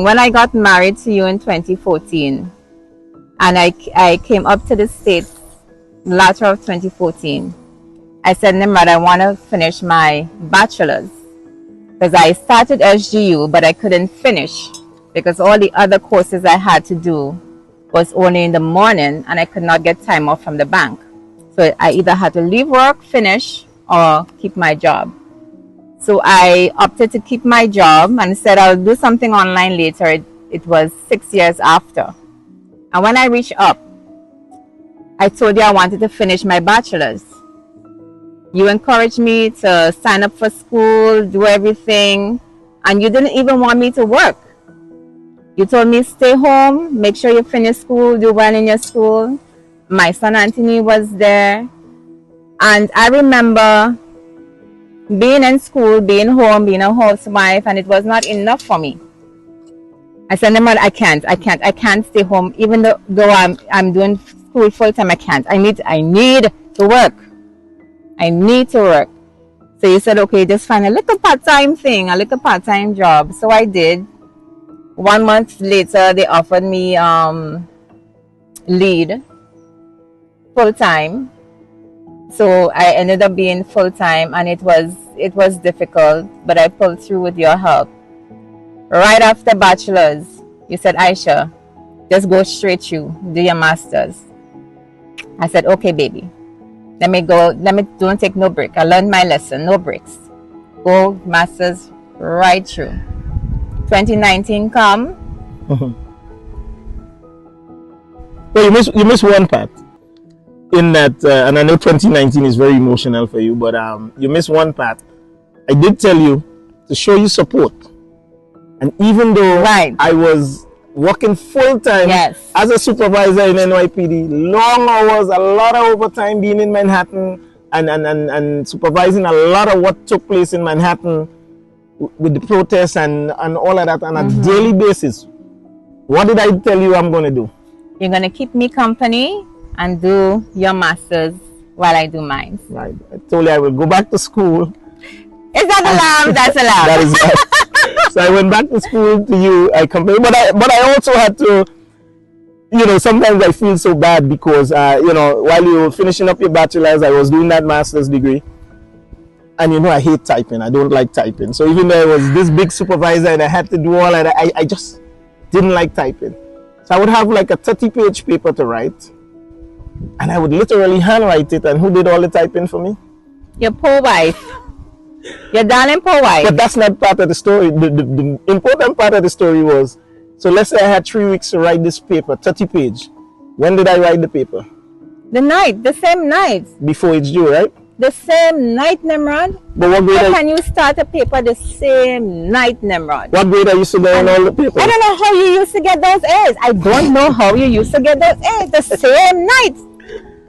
when I got married to you in 2014, and I came up to the States latter of 2014, I said, Nimrod, I want to finish my bachelor's. Because I started SGU, but I couldn't finish because all the other courses I had to do was only in the morning, and I could not get time off from the bank. So I either had to leave work, finish, or keep my job. So I opted to keep my job and said I'll do something online later. It was 6 years after. And when I reached up, I told you I wanted to finish my bachelor's. You encouraged me to sign up for school, do everything, and you didn't even want me to work. You told me stay home, make sure you finish school, do well in your school. My son Anthony was there. And I remember being in school, being home, being a housewife, and it was not enough for me. I said, Nimrod, I can't stay home, even though I'm doing school full time. I can't. I need to work. I need to work. So you said, okay, just find a little part-time thing, a little part-time job. So I did. 1 month later, they offered me lead full-time. So I ended up being full-time, and it was difficult, but I pulled through with your help. Right after bachelor's, you said, Aisha, just go straight through, do your master's. I said, okay, baby. Don't take no break. I learned my lesson, no breaks. Go master's right through. 2019 come. Well, you missed one part in that, and I know 2019 is very emotional for you, but you missed one part. I did tell you to show you support, and even though I was working full-time as a supervisor in NYPD, long hours, a lot of overtime, being in Manhattan and supervising a lot of what took place in Manhattan with the protests and all of that on a daily basis. What did I tell you I'm going to do? You're going to keep me company and do your master's while I do mine. Right. I told you I will go back to school. Is that allowed? That's allowed. That is right. So I went back to school to you. I compared, but I also had to, sometimes I feel so bad because, while you were finishing up your bachelor's, I was doing that master's degree. And I hate typing. I don't like typing. So even though I was this big supervisor and I had to do all of that, I just didn't like typing. So I would have like a 30-page paper to write. And I would literally handwrite it. And who did all the typing for me? Your poor wife. Your darling poor wife. But that's not part of the story. The important part of the story was, so let's say I had 3 weeks to write this paper, 30-page. When did I write the paper? The same night. Before it's due, right? The same night, Nimrod. But what grade can you start a paper the same night, Nimrod? What grade are you still getting all the papers? I don't know how you used to get those A's. I don't know how you used to get those A's the same night.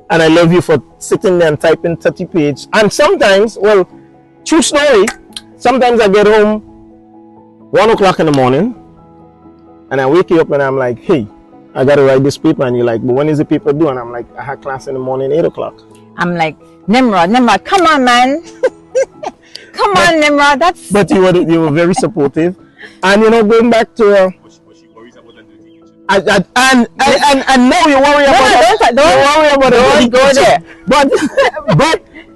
And I love you for sitting there and typing 30-page. And sometimes, well, true story, sometimes I get home 1 o'clock in the morning and I wake you up and I'm like, hey, I got to write this paper. And you're like, but when is the paper due? And I'm like, I had class in the morning, 8 o'clock. I'm like, Nimrod, come on, man. Come on, Nimrod. But you were very supportive. And, going back to... But she worries about them doing teaching. And now you worry about Don't go there.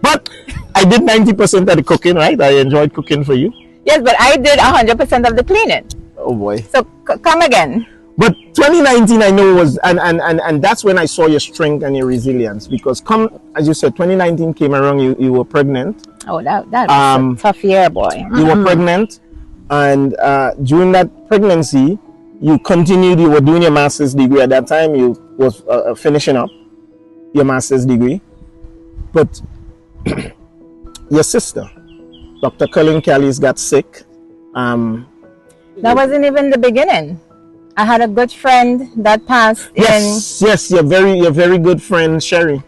But I did 90% of the cooking, right? I enjoyed cooking for you. Yes, but I did 100% of the cleaning. Oh boy. So come again. But 2019 I know was, and that's when I saw your strength and your resilience, because as you said, 2019 came around, you were pregnant. Oh, that was a tough year, boy. You were pregnant, and during that pregnancy, you were doing your master's degree. At that time, you was finishing up your master's degree. But your sister, Dr. Colin Callies, got sick. That wasn't even the beginning. I had a good friend that passed Yes, your very good friend Sherry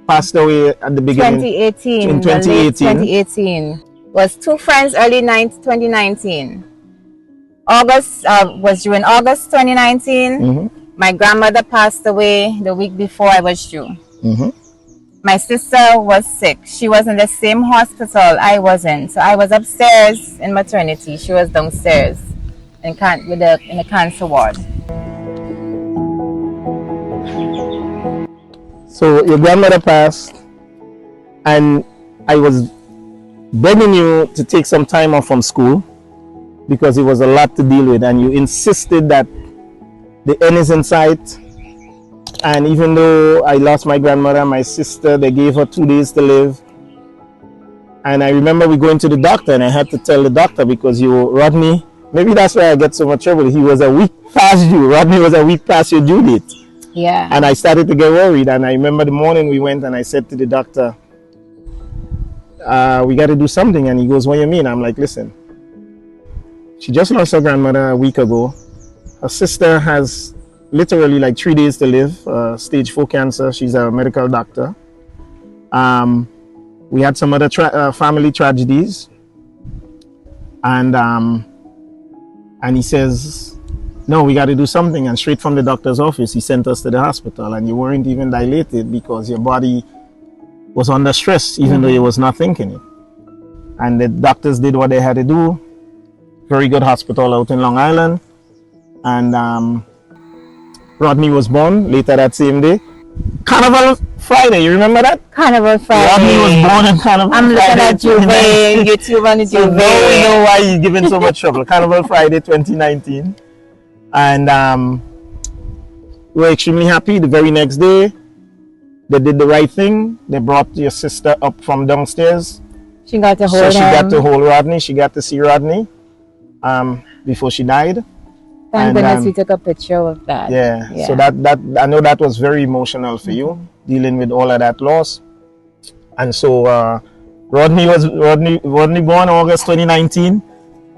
passed away at the beginning. 2018. In 2018. Was 2 friends early 2019. August was due in August 2019. My grandmother passed away the week before I was due. My sister was sick. She was in the same hospital I wasn't. So I was upstairs in maternity. She was downstairs. in the cancer ward. So your grandmother passed, and I was begging you to take some time off from school because it was a lot to deal with, and you insisted that the end is in sight. And even though I lost my grandmother and my sister, they gave her 2 days to live. And I remember we going to the doctor, and I had to tell the doctor, because Rodney, maybe that's why I get so much trouble. He was a week past due. Rodney was a week past your due date. Yeah. And I started to get worried. And I remember the morning we went, and I said to the doctor, we got to do something. And he goes, what do you mean? I'm like, listen, she just lost her grandmother a week ago. Her sister has literally like 3 days to live, stage 4 cancer. She's a medical doctor. We had some other family tragedies. And he says, no, we got to do something. And straight from the doctor's office, he sent us to the hospital. And you weren't even dilated because your body was under stress, even though you was not thinking it. And the doctors did what they had to do. Very good hospital out in Long Island. And Rodney was born later that same day. Carnival Friday, you remember that? Carnival Friday. Rodney was born on Carnival I'm looking Friday. at Juve, YouTube on the So now we know why he's giving so much trouble. Carnival Friday 2019. And we were extremely happy. The very next day, they did the right thing. They brought your sister up from downstairs. She got to hold So she got to hold Rodney. She got to see Rodney before she died. Thank goodness we took a picture of that. Yeah. So that I know that was very emotional for you, dealing with all of that loss. And so Rodney born August 2019.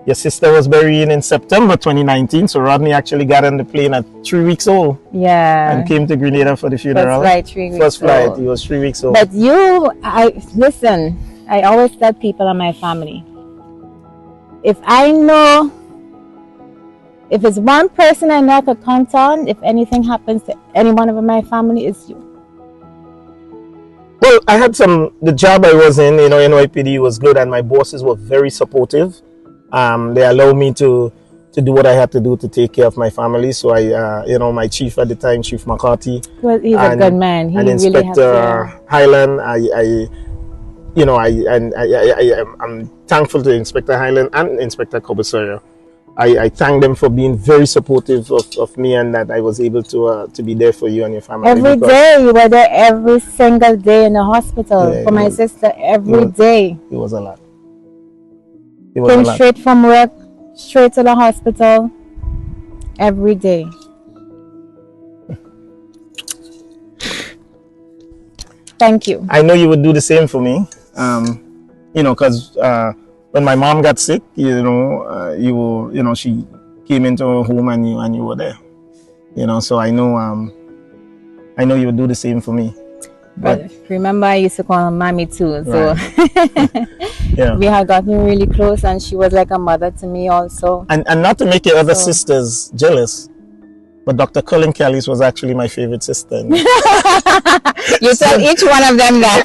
Your sister was buried in September 2019. So Rodney actually got on the plane at 3 weeks old. Yeah. And came to Grenada for the funeral. First flight, 3 weeks First flight, old. he was 3 weeks old. But listen, I always tell people in my family, if it's one person I know I could count on, if anything happens to any one of my family, it's you. Well, I had the job I was in, NYPD was good, and my bosses were very supportive. They allowed me to do what I had to do to take care of my family. So my chief at the time, Chief McCarthy. Well, he's a good man. He and really Inspector Highland, I'm thankful to Inspector Highland and Inspector Cobbesawyer. I thank them for being very supportive of me, and that I was able to be there for you and your family. Every day, you were there every single day in the hospital for my sister. Every day. It was a lot. Came straight from work, straight to the hospital, every day. Thank you. I know you would do the same for me. Because when my mom got sick, she came into her home and you were there. So I know you would do the same for me. But remember, I used to call her mommy too. So right. we had gotten really close, and she was like a mother to me also. And not to make your other sisters jealous, but Dr. Colin Callis was actually my favorite sister. You tell each one of them that.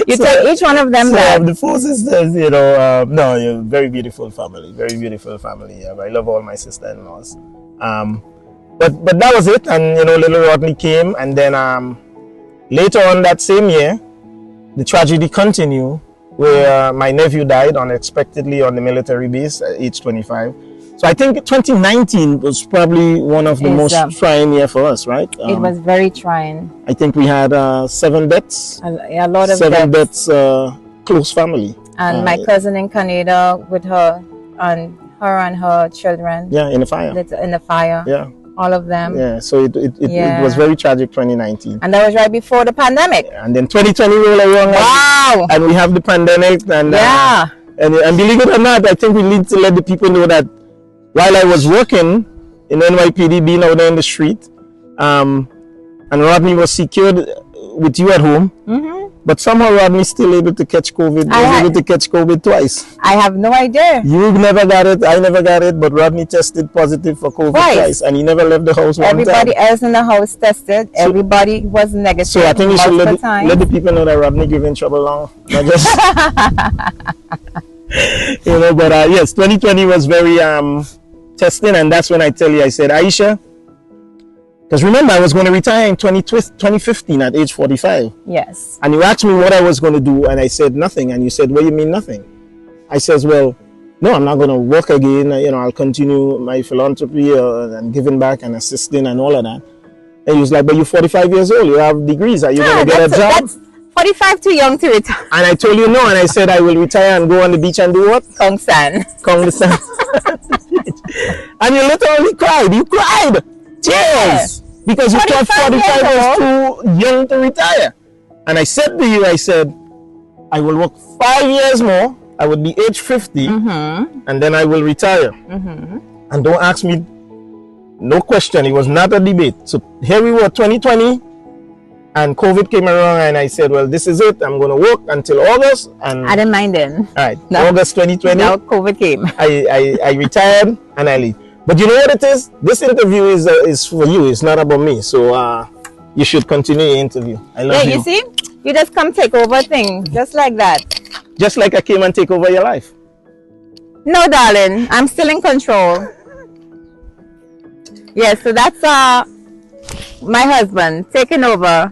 Tell each one of them that. The 4 sisters, no, you're a very beautiful family. Very beautiful family. I love all my sister-in-laws. But that was it. And, little Rodney came. And then later on that same year, the tragedy continued, where my nephew died unexpectedly on the military base at age 25. So I think 2019 was probably one of the most trying year for us, right? It was very trying. I think we had 7 deaths. A lot of 7 deaths, close family. And my cousin in Canada with her and her children. Yeah, in the fire. In the fire. Yeah. All of them. Yeah, so it was very tragic 2019. And that was right before the pandemic. And then 2020 rolled around. Wow. And we have the pandemic. And and believe it or not, I think we need to let the people know that while I was working in NYPD, being out there in the street, and Rodney was secured with you at home, but somehow Rodney still able to catch COVID. Able to catch COVID twice. I have no idea. You never got it. I never got it. But Rodney tested positive for COVID twice, and he never left the house. Everybody else in the house tested. So, everybody was negative. So I think we should let the people know that Rodney giving trouble now. Not just You know, but yes, 2020 was very testing, and that's when I tell you, I said, Aisha, because remember, I was going to retire in 2015 at age 45. Yes. And you asked me what I was going to do, and I said nothing. And you said, what do you mean nothing? I says, well, no, I'm not going to work again. You know, I'll continue my philanthropy and giving back and assisting and all of that. And he was like, but you're 45 years old. You have degrees. Are you going to get a job? That's 45 too young to retire. And I told you no. And I said, I will retire and go on the beach and do what? Kong San. Kong San. And you literally cried. You cried. Tears. Because you thought 45 was too young to retire. And I said to you, I said, I will work 5 years more. I would be age 50. And then I will retire. And don't ask me, no question. It was not a debate. So here we were, 2020. And COVID came around and I said, well, this is it. I'm going to work until August. And I didn't mind then. All right. No, August 2020. Now COVID came. I retired and I leave. But you know what it is? This interview is for you. It's not about me. So you should continue your interview. I love you. Yeah, you see? You just come take over things. Just like that. Just like I came and take over your life. No, darling. I'm still in control. Yes, so that's my husband taking over